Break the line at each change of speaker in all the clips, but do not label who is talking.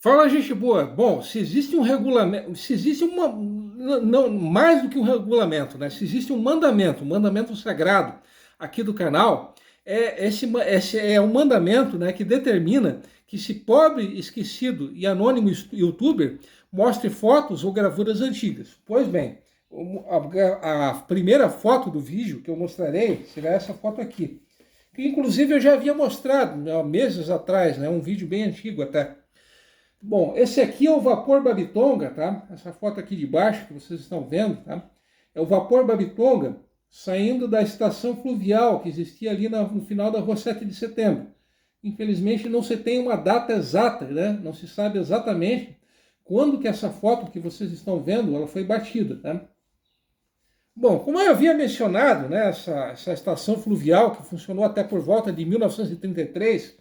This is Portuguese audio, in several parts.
Fala, gente boa. Bom, se existe um regulamento, se existe uma, não, mais do que um regulamento, né? Se existe um mandamento sagrado aqui do canal, esse é um mandamento, né, que determina que se pobre, esquecido e anônimo youtuber mostre fotos ou gravuras antigas. Pois bem, a primeira foto do vídeo que eu mostrarei será essa foto aqui, que inclusive eu já havia mostrado, né, há meses atrás, né, um vídeo bem antigo até. Bom, esse aqui é o vapor Babitonga, tá? Essa foto aqui de baixo que vocês estão vendo, tá? É o vapor Babitonga saindo da estação fluvial que existia ali no final da rua 7 de setembro. Infelizmente não se tem uma data exata, né? Não se sabe exatamente quando que essa foto que vocês estão vendo ela foi batida, tá? Bom, como eu havia mencionado, né, essa estação fluvial que funcionou até por volta de 1933,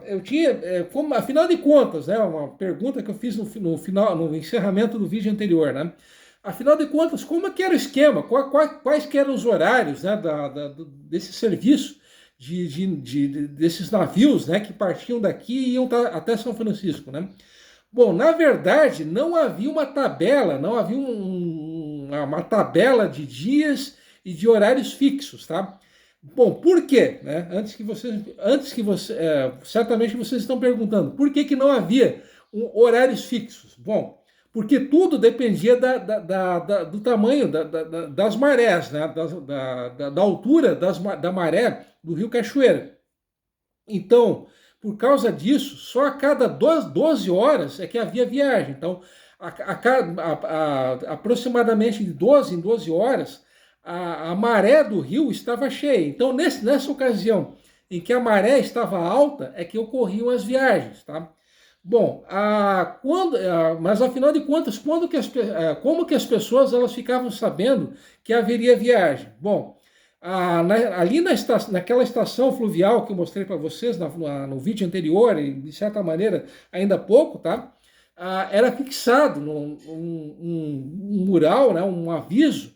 eu tinha, como, afinal de contas, né, uma pergunta que eu fiz no final, no encerramento do vídeo anterior, né? Afinal de contas, como é que era o esquema? Quais que eram os horários, né, desse serviço desses navios, né, que partiam daqui e iam até São Francisco, né? Bom, na verdade, não havia uma tabela, não havia uma tabela de dias e de horários fixos, tá? Bom, por quê? Né? Certamente vocês estão perguntando, por que que não havia horários fixos? Bom, porque tudo dependia do tamanho das marés, né? Da altura da maré do Rio Cachoeira. Então, por causa disso, só a cada 12 horas é que havia viagem. Então, aproximadamente de 12 em 12 horas, a maré do rio estava cheia. Então, nessa ocasião em que a maré estava alta, é que ocorriam as viagens. Tá? Bom, mas afinal de contas, como que as pessoas elas ficavam sabendo que haveria viagem? Bom, ali naquela estação fluvial que eu mostrei para vocês no vídeo anterior, e de certa maneira ainda há pouco, tá? Era fixado um mural, né, um aviso,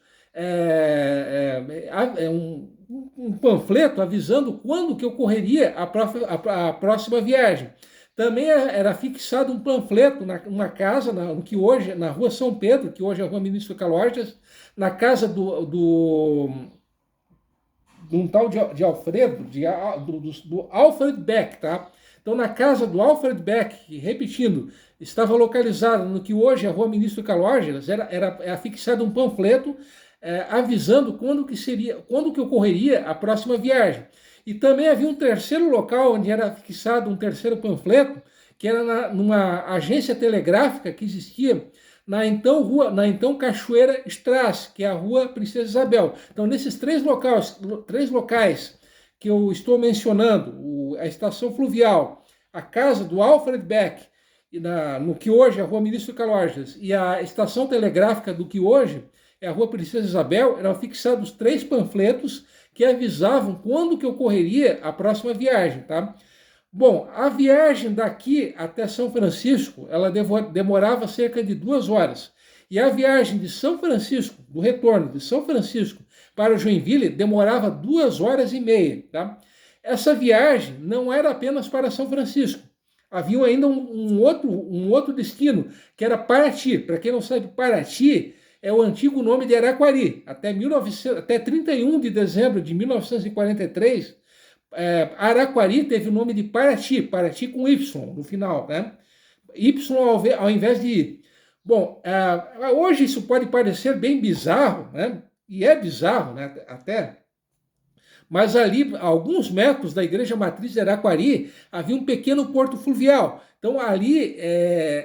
um panfleto avisando quando que ocorreria a próxima viagem. Também era fixado um panfleto numa casa, no que hoje, na rua São Pedro, que hoje é a rua Ministro Calorjas, na casa de um tal de Alfredo, do Alfred Beck, tá? Então, na casa do Alfred Beck, repetindo, estava localizado no que hoje é a Rua Ministro Calógeras, era fixado um panfleto avisando quando que ocorreria a próxima viagem. E também havia um terceiro local onde era fixado um terceiro panfleto, que era numa agência telegráfica que existia na então Cachoeira Strass, que é a Rua Princesa Isabel. Então, nesses três locais que eu estou mencionando, a estação fluvial, a casa do Alfred Beck, no que hoje é a Rua Ministro Calorjas, e a estação telegráfica do que hoje é a Rua Princesa Isabel, eram fixados 3 panfletos que avisavam quando que ocorreria a próxima viagem, tá? Bom, a viagem daqui até São Francisco, ela demorava cerca de 2 horas. E a viagem de São Francisco, do retorno de São Francisco para Joinville, demorava 2 horas e meia. Tá? Essa viagem não era apenas para São Francisco. Havia ainda um outro destino, que era Paraty. Para quem não sabe, Paraty é o antigo nome de Araquari. Até 31 de dezembro de 1943, Araquari teve o nome de Paraty, Paraty com Y no final, né? Y ao invés de I. Bom, hoje isso pode parecer bem bizarro, né? E é bizarro, né? Até. Mas ali, a alguns metros da igreja matriz de Araquari, havia um pequeno porto fluvial. Então ali,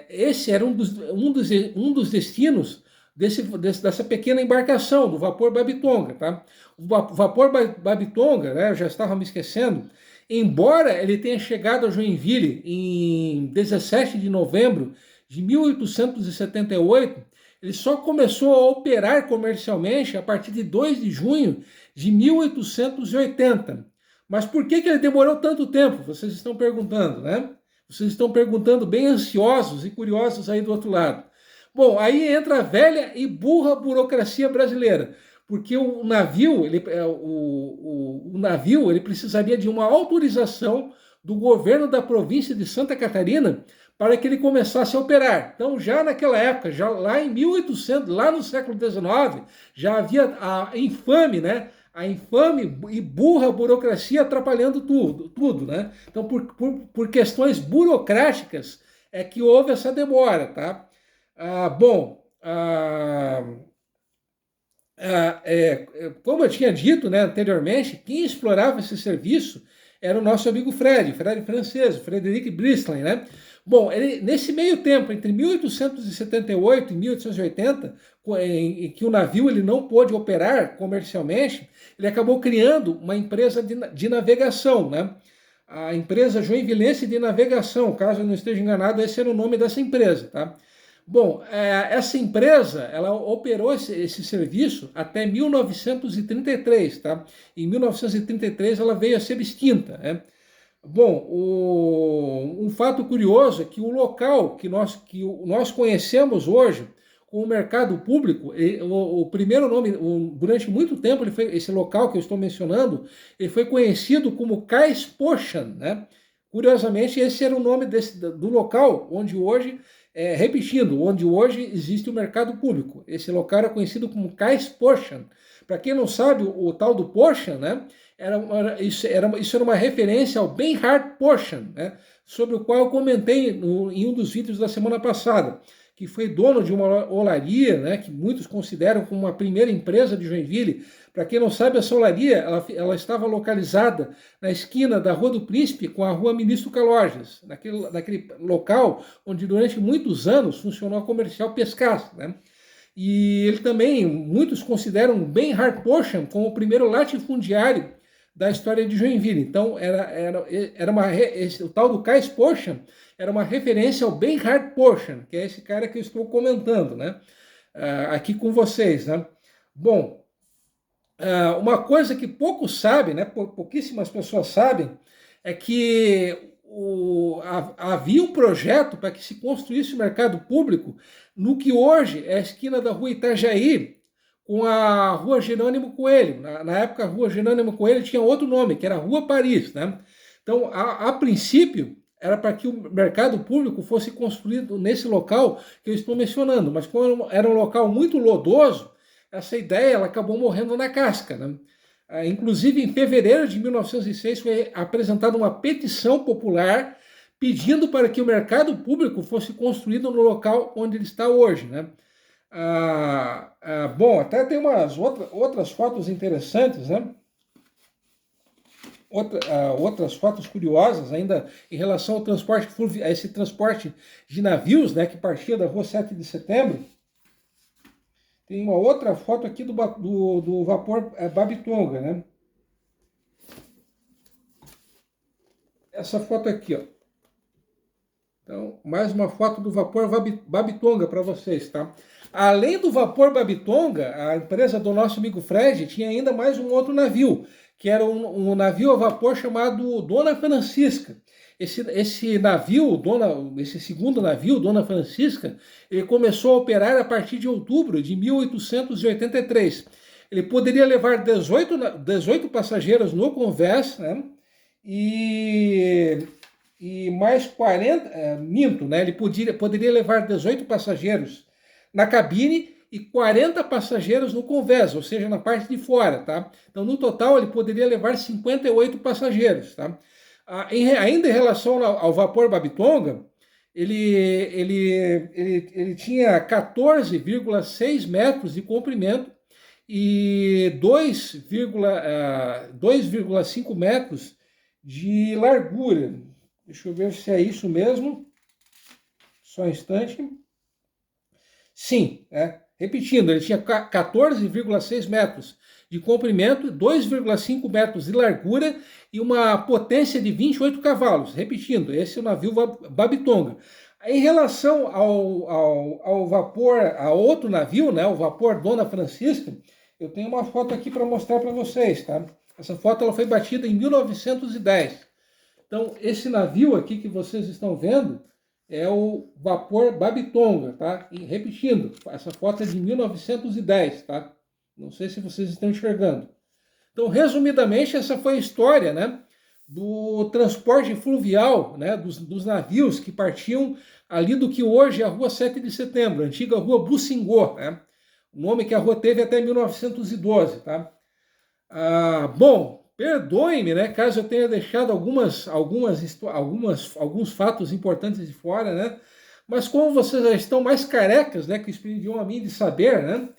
esse era um dos destinos dessa pequena embarcação, do vapor Babitonga. Tá? O vapor Babitonga, né, eu já estava me esquecendo, embora ele tenha chegado a Joinville em 17 de novembro de 1878, ele só começou a operar comercialmente a partir de 2 de junho de 1880. Mas por que ele demorou tanto tempo? Vocês estão perguntando, né? Vocês estão perguntando bem ansiosos e curiosos aí do outro lado. Bom, aí entra a velha e burra burocracia brasileira, porque o navio ele precisaria de uma autorização do governo da província de Santa Catarina para que ele começasse a operar. Então, já naquela época, já lá em 1800, lá no século XIX, já havia a infame, né? A infame e burra burocracia atrapalhando tudo, né? Então, por questões burocráticas é que houve essa demora, tá? Como eu tinha dito, né, anteriormente, quem explorava esse serviço era o nosso amigo Fred francês, Frederic Bristling, né? Bom, ele, nesse meio tempo, entre 1878 e 1880, em que o navio ele não pôde operar comercialmente, ele acabou criando uma empresa de navegação, né? A empresa Joinvilense de Navegação, caso eu não esteja enganado, esse era o nome dessa empresa, tá? Bom, essa empresa, ela operou esse serviço até 1933, tá? Em 1933 ela veio a ser extinta, né? Bom, um fato curioso é que o local que nós conhecemos hoje com o mercado público, o primeiro nome, durante muito tempo, esse local que eu estou mencionando, ele foi conhecido como Cais Pochan, né? Curiosamente, esse era o nome do local onde hoje, repetindo, onde hoje existe o mercado público. Esse local era conhecido como Cais Pochan. Para quem não sabe, o tal do Pochan, né? Isso era uma referência ao Bernhard Pochan, né? Sobre o qual eu comentei em um dos vídeos da semana passada, que foi dono de uma olaria, né, que muitos consideram como uma primeira empresa de Joinville. Para quem não sabe, essa olaria ela estava localizada na esquina da Rua do Príncipe com a Rua Ministro Calorges, naquele local onde durante muitos anos funcionou a Comercial Pescas, né? E ele também, muitos consideram Bernhard Pochan como o primeiro latifundiário da história de Joinville. Então, o tal do Cais Pochan era uma referência ao Bernhard Pochan, que é esse cara que eu estou comentando, né? Aqui com vocês, né? Bom, uma coisa que poucos sabem, né? Pouquíssimas pessoas sabem, é que havia um projeto para que se construísse o mercado público no que hoje é a esquina da Rua Itajaí, com a Rua Jerônimo Coelho. Na época, a Rua Jerônimo Coelho tinha outro nome, que era Rua Paris, né? Então, a princípio, era para que o mercado público fosse construído nesse local que eu estou mencionando, mas como era um local muito lodoso, essa ideia ela acabou morrendo na casca, né? Inclusive, em fevereiro de 1906, foi apresentada uma petição popular pedindo para que o mercado público fosse construído no local onde ele está hoje, né? Bom, até tem umas outras fotos interessantes, né? Outras fotos curiosas ainda em relação ao transporte a esse transporte de navios, né, que partia da Rua 7 de Setembro. Tem uma outra foto aqui do vapor Babitonga, né? Essa foto aqui, ó. Então, mais uma foto do vapor Babitonga para vocês, tá? Além do vapor Babitonga, a empresa do nosso amigo Fred tinha ainda mais um outro navio, que era um navio a vapor chamado Dona Francisca. Esse navio, esse segundo navio, Dona Francisca, ele começou a operar a partir de outubro de 1883. Ele poderia levar 18 passageiros no convés, né? E mais 40, né? Ele poderia levar 18 passageiros na cabine e 40 passageiros no convés, ou seja, na parte de fora, tá? Então, no total, ele poderia levar 58 passageiros, tá? Ainda em relação ao vapor Babitonga, ele tinha 14,6 metros de comprimento e 2,5 metros de largura. Deixa eu ver se é isso mesmo. Só um instante. Sim, repetindo, ele tinha 14,6 metros de comprimento, 2,5 metros de largura e uma potência de 28 cavalos. Repetindo, esse é o navio Babitonga. Em relação ao vapor, a outro navio, né, o vapor Dona Francisca, eu tenho uma foto aqui para mostrar para vocês, tá? Essa foto ela foi batida em 1910. Então, esse navio aqui que vocês estão vendo é o vapor Babitonga, tá? E repetindo, essa foto é de 1910, tá? Não sei se vocês estão enxergando. Então, resumidamente, essa foi a história, né, do transporte fluvial, né, dos navios que partiam ali do que hoje é a Rua 7 de Setembro, a antiga Rua Bussingô, né? O nome que a rua teve até 1912, tá? Bom, perdoe-me, né, caso eu tenha deixado alguns fatos importantes de fora, né? Mas como vocês já estão mais carecas, né, que expediam a mim de saber, né?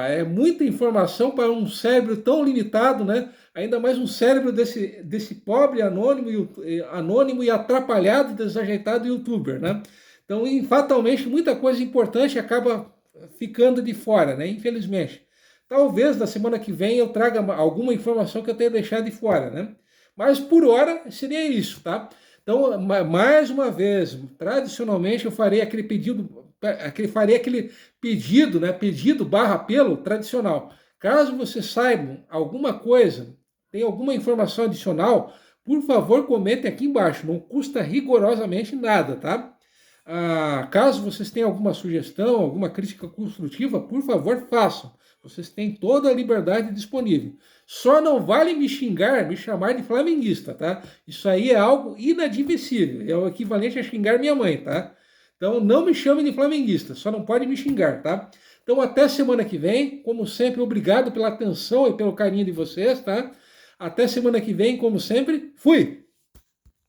É muita informação para um cérebro tão limitado, né? Ainda mais um cérebro desse pobre anônimo e atrapalhado e desajeitado youtuber, né? Então, fatalmente, muita coisa importante acaba ficando de fora, né? Infelizmente. Talvez na semana que vem eu traga alguma informação que eu tenha deixado de fora, né? Mas por hora seria isso, tá? Então, mais uma vez, tradicionalmente eu farei aquele pedido, né? Pedido barra apelo tradicional. Caso vocês saibam alguma coisa, tem alguma informação adicional, por favor, comentem aqui embaixo. Não custa rigorosamente nada, tá? Caso vocês tenham alguma sugestão, alguma crítica construtiva, por favor, façam. Vocês têm toda a liberdade disponível. Só não vale me xingar, me chamar de flamenguista, tá? Isso aí é algo inadmissível. É o equivalente a xingar minha mãe, tá? Então não me chame de flamenguista, só não pode me xingar, tá? Então até semana que vem. Como sempre, obrigado pela atenção e pelo carinho de vocês, tá? Até semana que vem, como sempre. Fui!